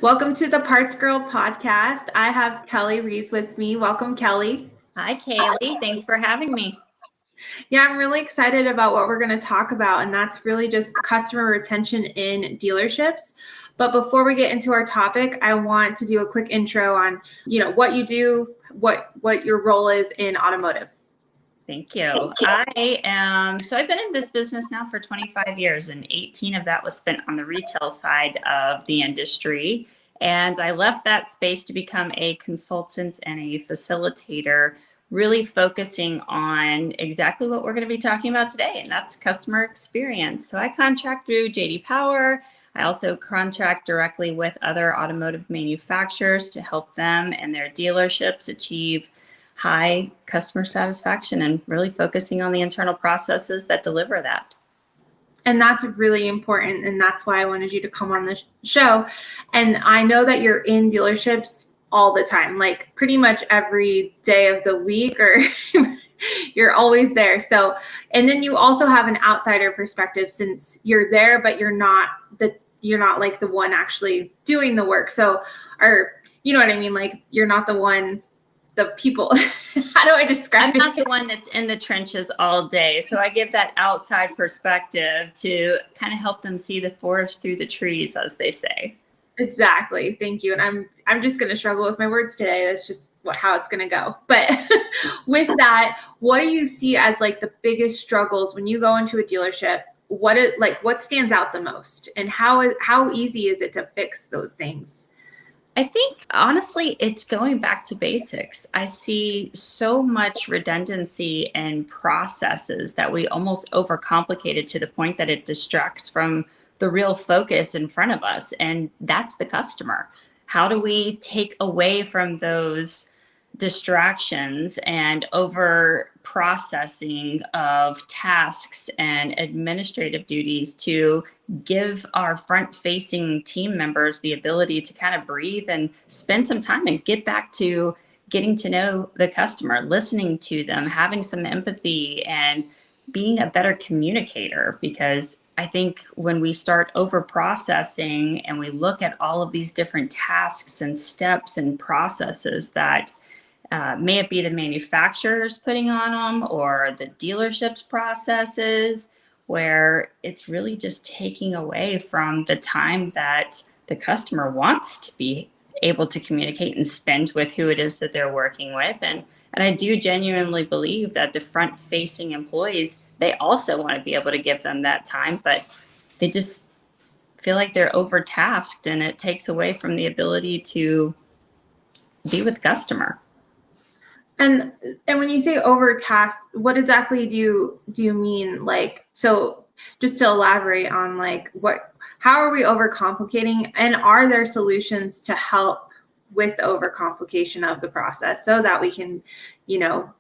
Welcome to the Parts Girl podcast. I have Kelley Reis with me. Welcome, Kelley. Hi, Kaylee. Thanks for having me. Yeah, I'm really excited about what we're going to talk about, and that's really just customer retention in dealerships. But before we get into our topic, I want to do a quick intro on, what you do, what your role is in automotive. Thank you. I've been in this business now for 25 years, and 18 of that was spent on the retail side of the industry. And I left that space to become a consultant and a facilitator, really focusing on exactly what we're going to be talking about today, and that's customer experience. So I contract through JD Power. I also contract directly with other automotive manufacturers to help them and their dealerships achieve high customer satisfaction and really focusing on the internal processes that deliver that. And that's really important. And that's why I wanted you to come on the show. And I know that you're in dealerships all the time, like pretty much every day of the week, or you're always there. So, and then you also have an outsider perspective since you're there, but you're not like the one actually doing the work. So, or you know what I mean? Like you're not the one, the people. How do I describe it? I'm not the one that's in the trenches all day. So I give that outside perspective to kind of help them see the forest through the trees, as they say. Exactly. Thank you. And I'm just going to struggle with my words today. That's just how it's going to go. But with that, what do you see as like the biggest struggles when you go into a dealership? What stands out the most, and how easy is it to fix those things? I think, honestly, it's going back to basics. I see so much redundancy in processes that we almost overcomplicate it to the point that it distracts from the real focus in front of us, and that's the customer. How do we take away from those distractions and over processing of tasks and administrative duties to give our front facing team members the ability to kind of breathe and spend some time and get back to getting to know the customer, listening to them, having some empathy, and being a better communicator? Because I think when we start over processing and we look at all of these different tasks and steps and processes that may it be the manufacturers putting on them or the dealership's processes, where it's really just taking away from the time that the customer wants to be able to communicate and spend with who it is that they're working with. And I do genuinely believe that the front-facing employees, they also want to be able to give them that time, but they just feel like they're overtasked, and it takes away from the ability to be with the customer. And when you say overtasked, what exactly do you mean? Like, so just to elaborate on how are we overcomplicating, and are there solutions to help with the overcomplication of the process so that we can,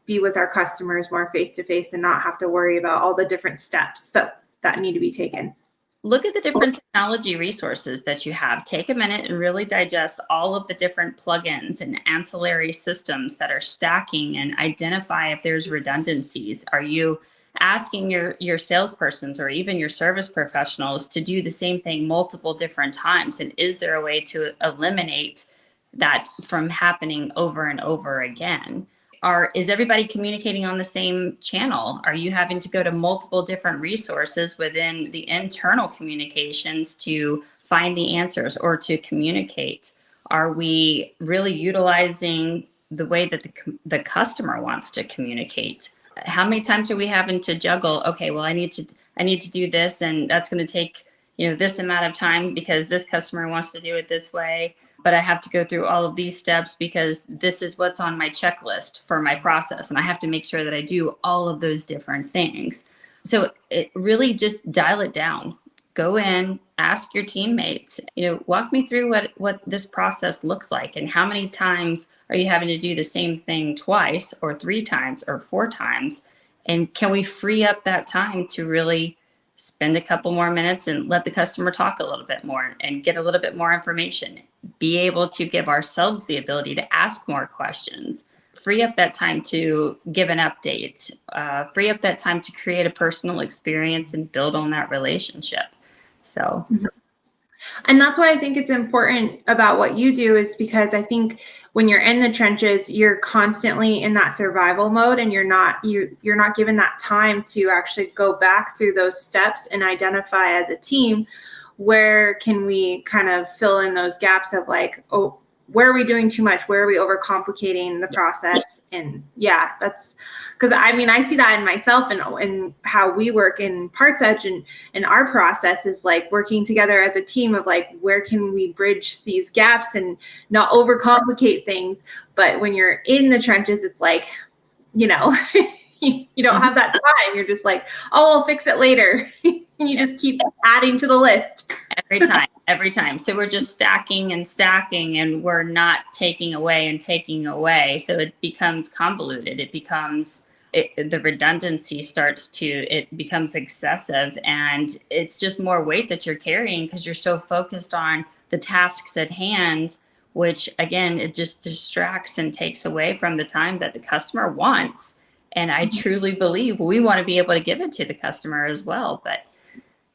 be with our customers more face to face and not have to worry about all the different steps that need to be taken? Look at the different technology resources that you have. Take a minute and really digest all of the different plugins and ancillary systems that are stacking, and identify if there's redundancies. Are you asking your salespersons or even your service professionals to do the same thing multiple different times? And is there a way to eliminate that from happening over and over again? Is everybody communicating on the same channel? Are you having to go to multiple different resources within the internal communications to find the answers or to communicate? Are we really utilizing the way that the customer wants to communicate? How many times are we having to juggle? Okay, well, I need to do this, and that's going to take this amount of time because this customer wants to do it this way. But I have to go through all of these steps because this is what's on my checklist for my process. And I have to make sure that I do all of those different things. So it really just dial it down. Go in, ask your teammates, walk me through what this process looks like, and how many times are you having to do the same thing twice or 3 times or 4 times? And can we free up that time to really spend a couple more minutes and let the customer talk a little bit more and get a little bit more information, be able to give ourselves the ability to ask more questions, free up that time to give an update, free up that time to create a personal experience and build on that relationship. So And that's why I think it's important about what you do, is because I think when you're in the trenches, you're constantly in that survival mode, and you're not given that time to actually go back through those steps and identify as a team, where can we kind of fill in those gaps of like, oh, where are we doing too much? Where are we overcomplicating the process? And yeah, that's because I mean, I see that in myself and how we work in PartsEdge, and our process is like working together as a team of like, where can we bridge these gaps and not overcomplicate things? But when you're in the trenches, it's like, you know, you don't have that time. You're just like, oh, we'll fix it later. You just keep adding to the list. Every time. So we're just stacking and stacking, and we're not taking away and taking away. So it becomes convoluted. The redundancy it becomes excessive, and it's just more weight that you're carrying because you're so focused on the tasks at hand, which again, it just distracts and takes away from the time that the customer wants. And I truly believe we want to be able to give it to the customer as well. But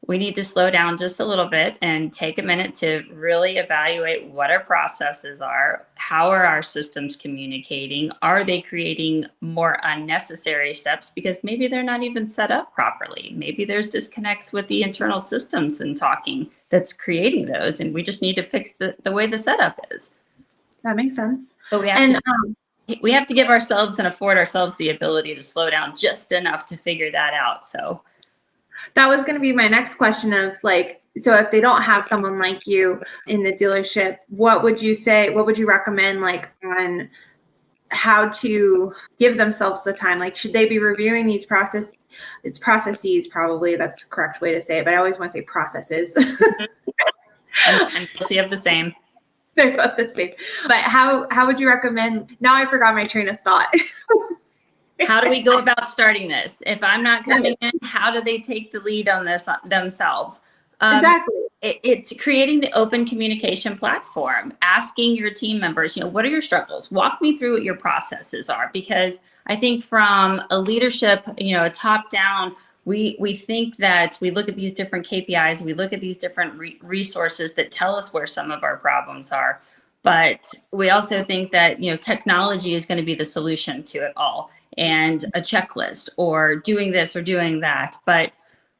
we need to slow down just a little bit and take a minute to really evaluate what our processes are. How are our systems communicating? Are they creating more unnecessary steps because maybe they're not even set up properly? Maybe there's disconnects with the internal systems and talking that's creating those, and we just need to fix the way the setup is. That makes sense. But we have to give ourselves and afford ourselves the ability to slow down just enough to figure that out. So that was going to be my next question of like, so if they don't have someone like you in the dealership, what would you say, what would you recommend, like on how to give themselves the time? Like, should they be reviewing these processes, probably that's the correct way to say it, but I always want to say processes. I'm guilty of the same. They're both the same. But how would you recommend, now I forgot my train of thought. How do we go about starting this? If I'm not coming in, how do they take the lead on this themselves? Exactly. It's creating the open communication platform, asking your team members, what are your struggles? Walk me through what your processes are, because I think from a leadership, a top down, we think that we look at these different KPIs, we look at these different resources that tell us where some of our problems are. But we also think that, technology is going to be the solution to it all, and a checklist or doing this or doing that. But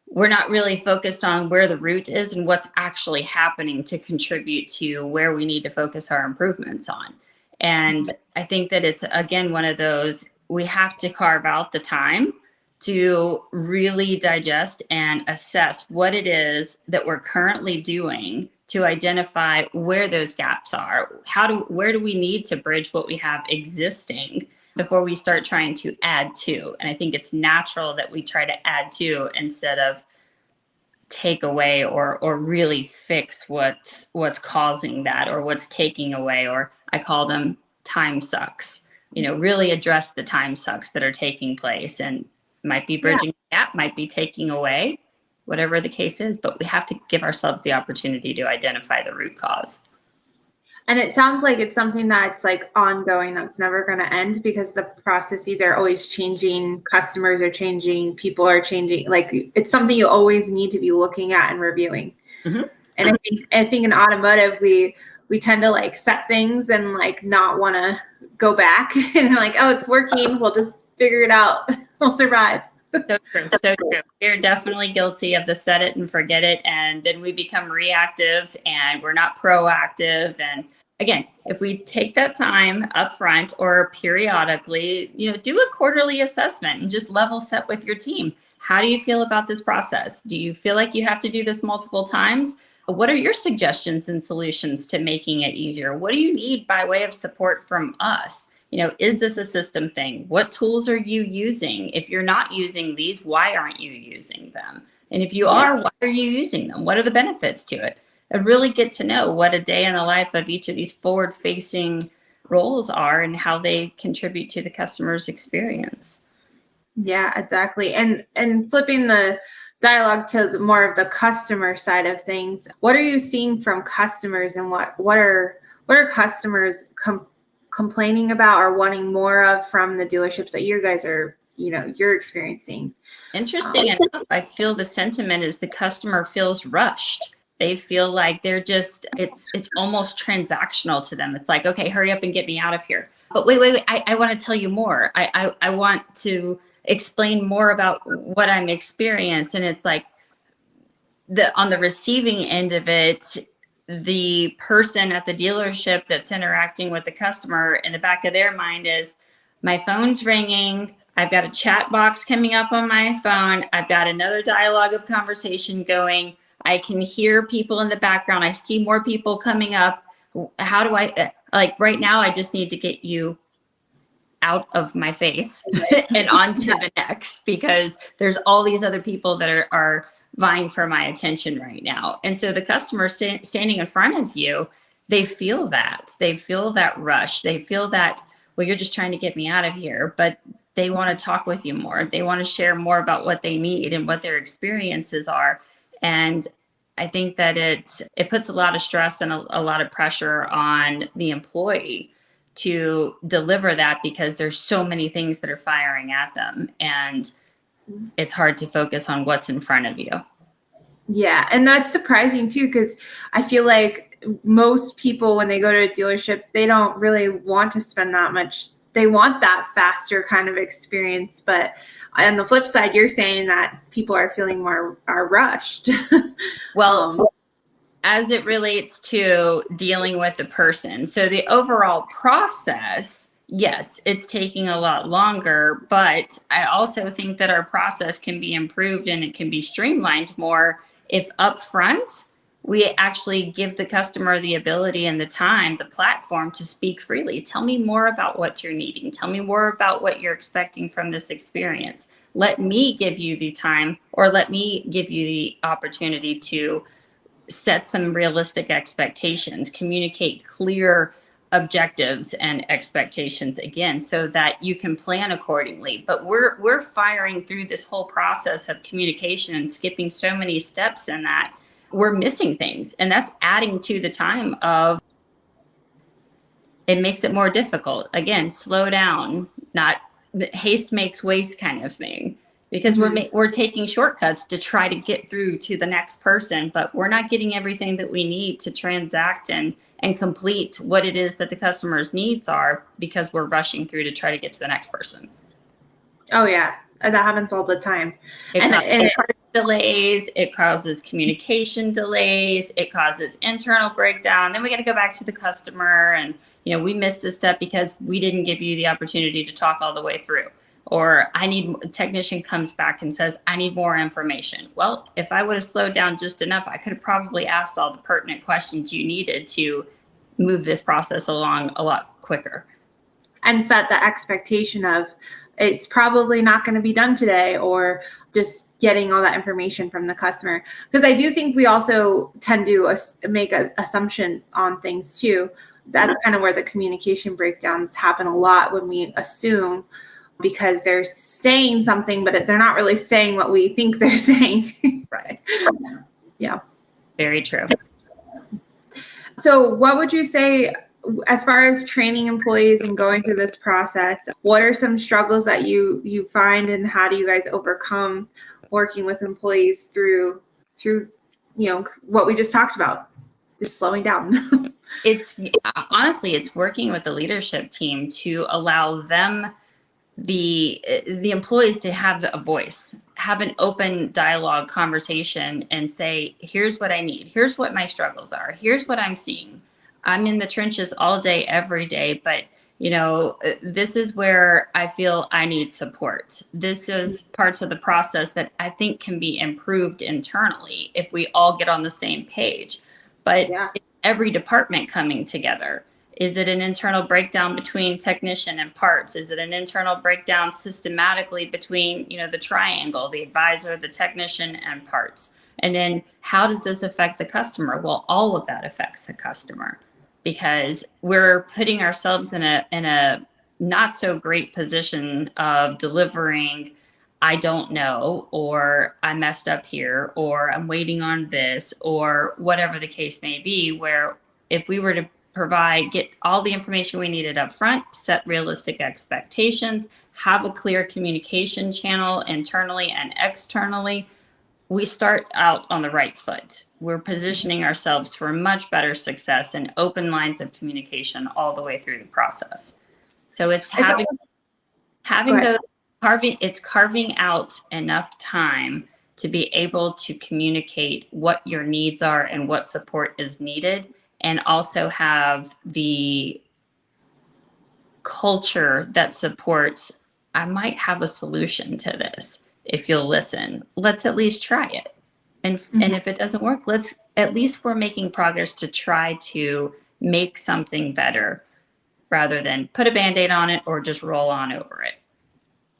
we're not really focused on where the root is and what's actually happening to contribute to where we need to focus our improvements on. And I think that it's, again, one of those, we have to carve out the time to really digest and assess what it is that we're currently doing to identify where those gaps are. Where do we need to bridge what we have existing before we start trying to add to? And I think it's natural that we try to add to instead of take away or really fix what's causing that or what's taking away, or I call them time sucks. Really address the time sucks that are taking place, and might be bridging the gap, might be taking away, whatever the case is, but we have to give ourselves the opportunity to identify the root cause. And it sounds like it's something that's like ongoing, that's never going to end, because the processes are always changing, customers are changing, people are changing. Like, it's something you always need to be looking at and reviewing. Mm-hmm. And I think in automotive, we tend to like set things and like not want to go back and like, oh, it's working, we'll just figure it out, we'll survive. So true. We're definitely guilty of the set it and forget it, and then we become reactive and we're not proactive. And again, if we take that time up front or periodically, do a quarterly assessment and just level set with your team. How do you feel about this process? Do you feel like you have to do this multiple times? What are your suggestions and solutions to making it easier? What do you need by way of support from us? Is this a system thing? What tools are you using? If you're not using these, why aren't you using them? And if you are, why are you using them? What are the benefits to it? And really get to know what a day in the life of each of these forward-facing roles are and how they contribute to the customer's experience. Yeah, exactly. And flipping the dialogue to more of the customer side of things, what are you seeing from customers, and what are customers complaining about or wanting more of from the dealerships that you guys are, you're experiencing? Interesting enough, I feel the sentiment is the customer feels rushed. They feel like they're just, it's almost transactional to them. It's like, okay, hurry up and get me out of here. But wait, I want to tell you more. I want to explain more about what I'm experiencing. And it's like, on the receiving end of it, the person at the dealership that's interacting with the customer, in the back of their mind is, my phone's ringing, I've got a chat box coming up on my phone, I've got another dialogue of conversation going, I can hear people in the background, I see more people coming up. How do I, like right now, I just need to get you out of my face and onto the next, because there's all these other people that are vying for my attention right now. And so the customer standing in front of you, they feel that rush. They feel that, well, you're just trying to get me out of here, but they want to talk with you more. They want to share more about what they need and what their experiences are. And I think that it puts a lot of stress and a lot of pressure on the employee to deliver that, because there's so many things that are firing at them, and it's hard to focus on what's in front of you. Yeah, and that's surprising too, because I feel like most people, when they go to a dealership, they don't really want to spend that much. They want that faster kind of experience, but on the flip side, you're saying that people are feeling are rushed. Well, as it relates to dealing with the person, so the overall process, yes, it's taking a lot longer, but I also think that our process can be improved and it can be streamlined more if upfront we actually give the customer the ability and the time, the platform to speak freely. Tell me more about what you're needing. Tell me more about what you're expecting from this experience. Let me give you the time, or let me give you the opportunity to set some realistic expectations, communicate clear objectives and expectations, again, so that you can plan accordingly. But we're firing through this whole process of communication and skipping so many steps in that we're missing things, and that's adding to the time of, it makes it more difficult. Again, slow down, not haste makes waste kind of thing, because we're taking shortcuts to try to get through to the next person, but we're not getting everything that we need to transact and complete what it is that the customer's needs are, because we're rushing through to try to get to the next person. Oh yeah, that happens all the time. It causes delays, it causes communication delays, it causes internal breakdown. Then we got to go back to the customer and, we missed a step because we didn't give you the opportunity to talk all the way through. Or a technician comes back and says, I need more information. Well, if I would have slowed down just enough, I could have probably asked all the pertinent questions you needed to move this process along a lot quicker. And set the expectation of, it's probably not going to be done today, or just getting all that information from the customer. Because I do think we also tend to make assumptions on things too. That's kind of where the communication breakdowns happen a lot, when we assume, because they're saying something, but they're not really saying what we think they're saying. Right. Yeah. Very true. So what would you say, as far as training employees and going through this process, what are some struggles that you find, and how do you guys overcome working with employees through what we just talked about, just slowing down? It's honestly, it's working with the leadership team to allow them, the employees, to have a voice, have an open dialogue conversation, and say, here's what I need. Here's what my struggles are. Here's what I'm seeing. I'm in the trenches all day, every day, but this is where I feel I need support. This is parts of the process that I think can be improved internally if we all get on the same page. But every department coming together. Is it an internal breakdown between technician and parts? Is it an internal breakdown systematically between, the triangle, the advisor, the technician, and parts? And then how does this affect the customer? Well, all of that affects the customer, because we're putting ourselves in a not so great position of delivering, I don't know, or I messed up here, or I'm waiting on this, or whatever the case may be, where if we were to get all the information we needed up front, set realistic expectations, have a clear communication channel internally and externally, we start out on the right foot. We're positioning ourselves for much better success and open lines of communication all the way through the process. So it's having those carving out enough time to be able to communicate what your needs are and what support is needed, and also have the culture that supports, I might have a solution to this. If you'll listen, let's at least try it. And if it doesn't work, at least we're making progress to try to make something better rather than put a Band-Aid on it or just roll on over it.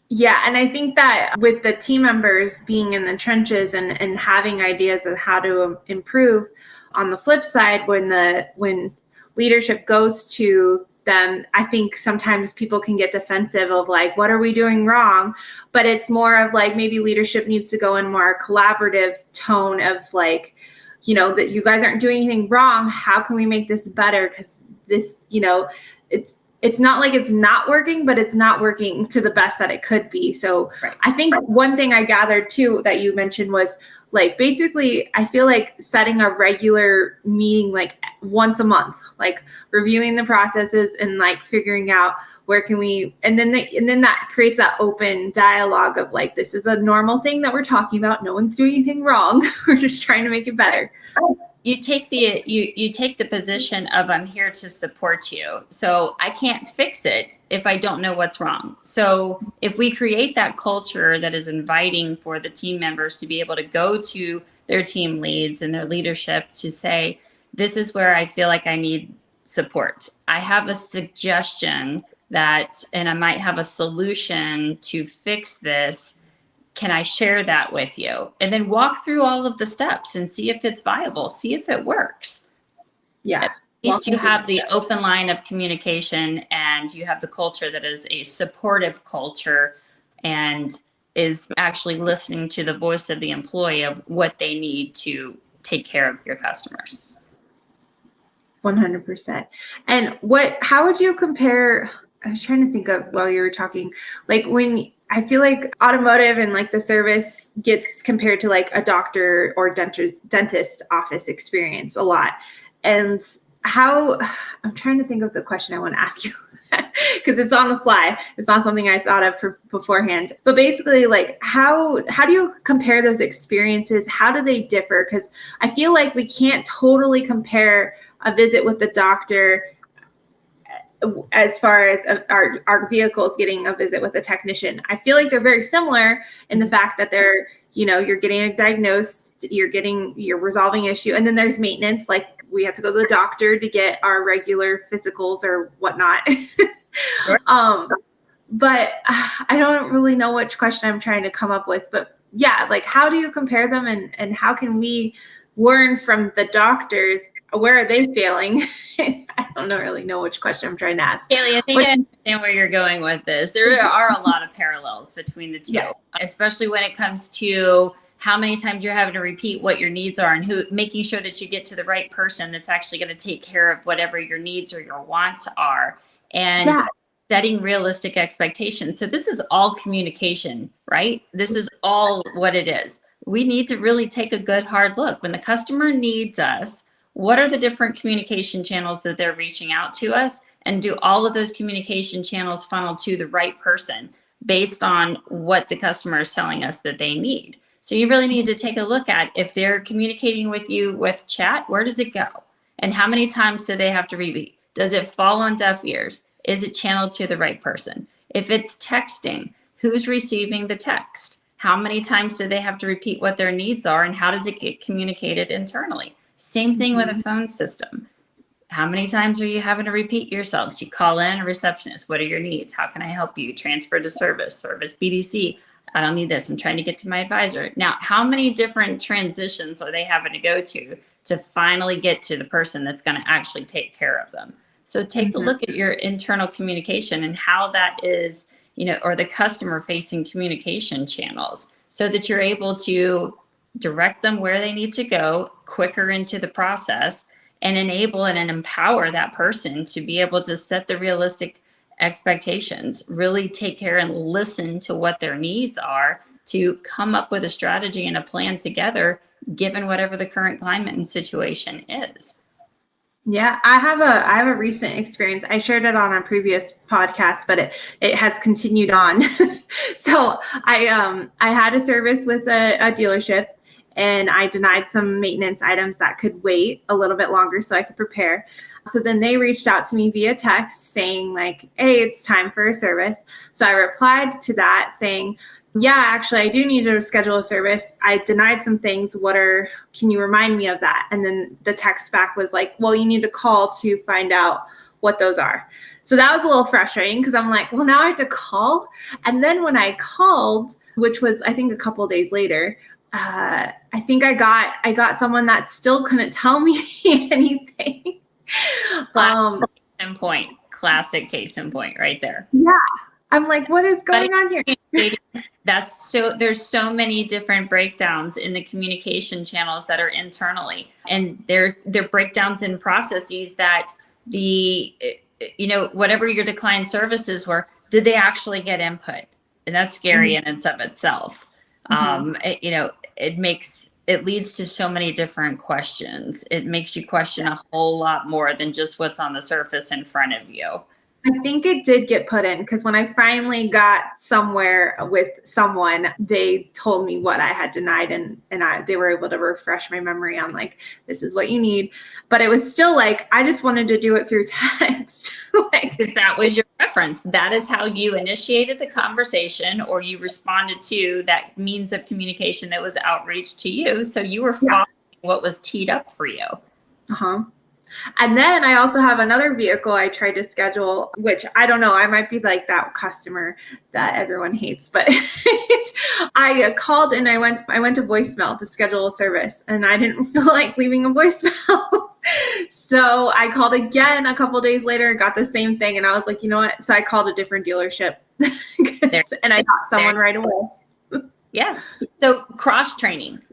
Yeah, and I think that with the team members being in the trenches and having ideas of how to improve, on the flip side, when leadership goes to them, I think sometimes people can get defensive of like, what are we doing wrong? But it's more of like, maybe leadership needs to go in more collaborative tone of like, that you guys aren't doing anything wrong. How can we make this better? Because this, it's not like it's not working, but it's not working to the best that it could be. So right. I think one thing I gathered too that you mentioned was like, basically, I feel like setting a regular meeting like once a month, like reviewing the processes and like figuring out where can we, and then that creates that open dialogue of like, this is a normal thing that we're talking about. No one's doing anything wrong. We're just trying to make it better. You take the position of, I'm here to support you. So I can't fix it if I don't know what's wrong. So if we create that culture that is inviting for the team members to be able to go to their team leads and their leadership to say, this is where I feel like I need support. I have a suggestion and I might have a solution to fix this. Can I share that with you? And then walk through all of the steps and see if it's viable, see if it works. Yeah. At least you have the open line of communication, and you have the culture that is a supportive culture and is actually listening to the voice of the employee of what they need to take care of your customers. 100%. And how would you compare, I was trying to think of while you were talking, like when I feel like automotive and like the service gets compared to like a doctor or dentist office experience a lot. And I'm trying to think of the question I want to ask you because it's on the fly. It's not something I thought of beforehand. But basically, like how do you compare those experiences? How do they differ? Because I feel like we can't totally compare a visit with the doctor as far as our vehicles getting a visit with a technician. I feel like they're very similar in the fact that they're, you're getting diagnosed, you're resolving issue. And then there's maintenance, like we have to go to the doctor to get our regular physicals or whatnot. Sure. But I don't really know which question I'm trying to come up with, but yeah, like how do you compare them and how can we learn from the doctors? Where are they failing? I don't really know which question I'm trying to ask. Kaylee, I think I understand where you're going with this. There are a lot of parallels between the two, especially when it comes to how many times you're having to repeat what your needs are and making sure that you get to the right person that's actually going to take care of whatever your needs or your wants are, and setting realistic expectations. So this is all communication, right? This is all what it is. We need to really take a good hard look. When the customer needs us, what are the different communication channels that they're reaching out to us, and do all of those communication channels funnel to the right person based on what the customer is telling us that they need? So you really need to take a look at, if they're communicating with you with chat, where does it go? And how many times do they have to repeat? Does it fall on deaf ears? Is it channeled to the right person? If it's texting, who's receiving the text? How many times do they have to repeat what their needs are, and how does it get communicated internally? Same thing with a phone system. How many times are you having to repeat yourselves? You call in a receptionist. What are your needs? How can I help you? Transfer to service BDC. I don't need this. I'm trying to get to my advisor. Now, how many different transitions are they having to go to finally get to the person that's going to actually take care of them? So take a look at your internal communication and how that is, or the customer facing communication channels, so that you're able to direct them where they need to go quicker into the process, and enable and empower that person to be able to set the realistic expectations, really take care and listen to what their needs are, to come up with a strategy and a plan together, given whatever the current climate and situation is. Yeah, I have a recent experience. I shared it on a previous podcast, but it has continued on. So I had a service with a dealership, and I denied some maintenance items that could wait a little bit longer so I could prepare. So then they reached out to me via text saying like, hey, it's time for a service. So I replied to that saying, yeah, actually, I do need to schedule a service. I denied some things. Can you remind me of that? And then the text back was like, well, you need to call to find out what those are. So that was a little frustrating because I'm like, well, now I have to call. And then when I called, which was, I think, a couple of days later, I think I got someone that still couldn't tell me anything. Classic case in point right there. Yeah. I'm like, what is going on here? There's so many different breakdowns in the communication channels that are internally, and they're breakdowns in processes that whatever your declined services were, did they actually get input? And that's scary in and of itself. It leads to so many different questions. It makes you question a whole lot more than just what's on the surface in front of you. I think it did get put in because when I finally got somewhere with someone, they told me what I had denied, and they were able to refresh my memory on like, this is what you need. But it was still like, I just wanted to do it through text. Because that was your preference. That is how you initiated the conversation, or you responded to that means of communication that was outreach to you. So you were following what was teed up for you. Uh-huh. And then I also have another vehicle I tried to schedule, which I don't know, I might be like that customer that everyone hates, but I called and I went to voicemail to schedule a service, and I didn't feel like leaving a voicemail. So I called again a couple days later and got the same thing. And I was like, you know what? So I called a different dealership and I got someone right away. Yes. So cross training.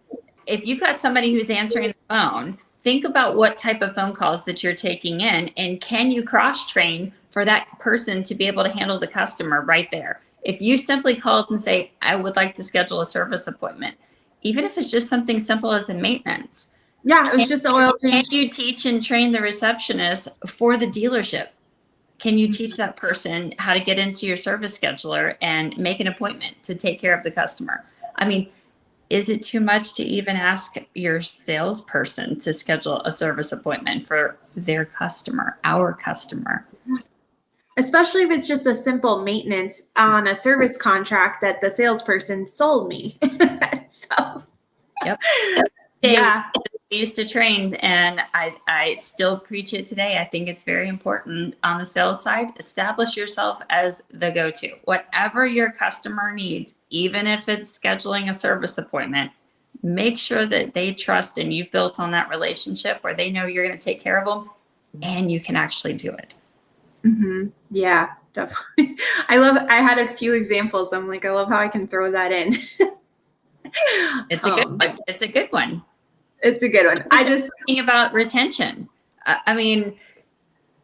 If you've got somebody who's answering the phone, think about what type of phone calls that you're taking in, and can you cross-train for that person to be able to handle the customer right there? If you simply called and say, I would like to schedule a service appointment, even if it's just something simple as a maintenance. Yeah, it was just an oil change. Can you teach and train the receptionist for the dealership? Can you teach that person how to get into your service scheduler and make an appointment to take care of the customer? I mean, is it too much to even ask your salesperson to schedule a service appointment for their customer, our customer? Especially if it's just a simple maintenance on a service contract that the salesperson sold me. So, yep. Yeah. I used to train, and I still preach it today. I think it's very important on the sales side. Establish yourself as the go-to. Whatever your customer needs, even if it's scheduling a service appointment, make sure that they trust and you've built on that relationship where they know you're going to take care of them and you can actually do it. Mm-hmm. Yeah, definitely. I had a few examples. I'm like, I love how I can throw that in. It's a good one. It's a good one. It's a good one. I just thinking about retention. I mean,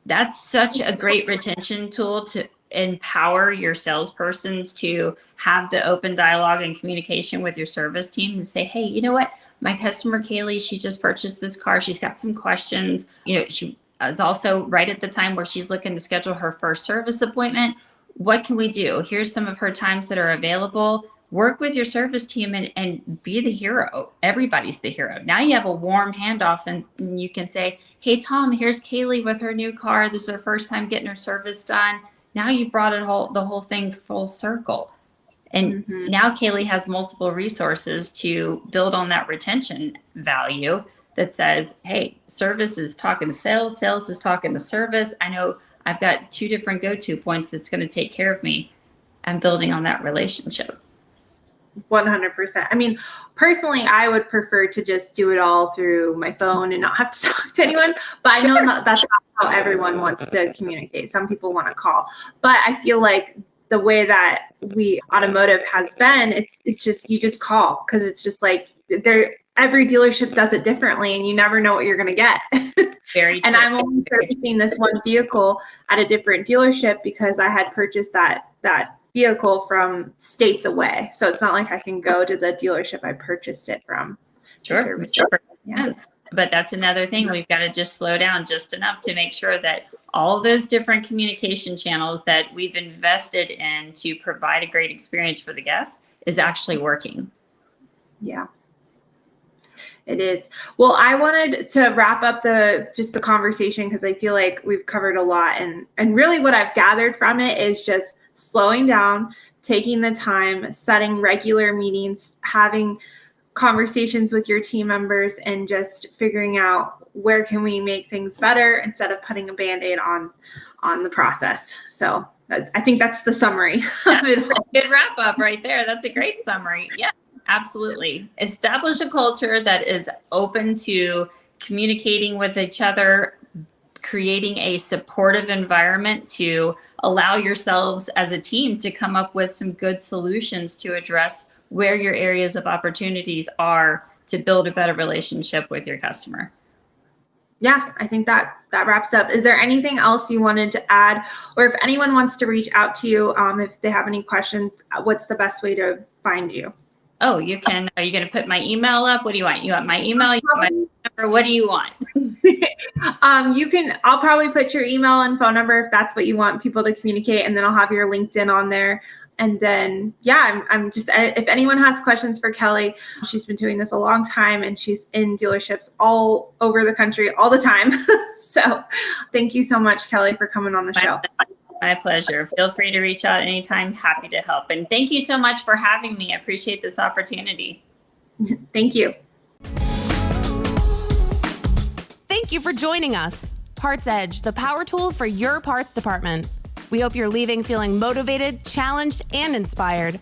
that's such a great retention tool to empower your salespersons to have the open dialogue and communication with your service team and say, hey, you know what? My customer, Kaylee, she just purchased this car. She's got some questions. She is also right at the time where she's looking to schedule her first service appointment. What can we do? Here's some of her times that are available. Work with your service team and be the hero. Everybody's the hero. Now you have a warm handoff and you can say, hey, Tom, here's Kaylee with her new car. This is her first time getting her service done. Now you've brought the whole thing full circle. And now Kaylee has multiple resources to build on that retention value that says, hey, service is talking to sales. Sales is talking to service. I know I've got two different go-to points that's going to take care of me. I'm building on that relationship. 100%. I mean, personally, I would prefer to just do it all through my phone and not have to talk to anyone. But I know that's not how everyone wants to communicate. Some people want to call. But I feel like the way that automotive has been, it's just, you just call because it's just like every dealership does it differently and you never know what you're going to get. Very true. And I'm only purchasing this one vehicle at a different dealership because I had purchased that vehicle from states away. So it's not like I can go to the dealership I purchased it from. Sure. Yeah. But that's another thing. We've got to just slow down just enough to make sure that all those different communication channels that we've invested in to provide a great experience for the guests is actually working. Yeah, it is. Well, I wanted to wrap up the conversation because I feel like we've covered a lot, and really what I've gathered from it is just slowing down, taking the time, setting regular meetings, having conversations with your team members, and just figuring out where can we make things better instead of putting a Band-Aid on the process. So I think that's the summary. Good wrap up right there. That's a great summary. Yeah, absolutely. Establish a culture that is open to communicating with each other, creating a supportive environment to allow yourselves as a team to come up with some good solutions to address where your areas of opportunities are to build a better relationship with your customer. Yeah, I think that wraps up. Is there anything else you wanted to add? Or if anyone wants to reach out to you, if they have any questions, what's the best way to find you? Oh, you can. Are you going to put my email up? What do you want? You want my email? You want my phone number? What do you want? I'll probably put your email and phone number if that's what you want people to communicate. And then I'll have your LinkedIn on there. And then, yeah, I'm just, if anyone has questions for Kelley, she's been doing this a long time and she's in dealerships all over the country all the time. So thank you so much, Kelley, for coming on the show. My pleasure. Feel free to reach out anytime. Happy to help. And thank you so much for having me. I appreciate this opportunity. Thank you. Thank you for joining us. PartsEdge, the power tool for your parts department. We hope you're leaving feeling motivated, challenged, and inspired.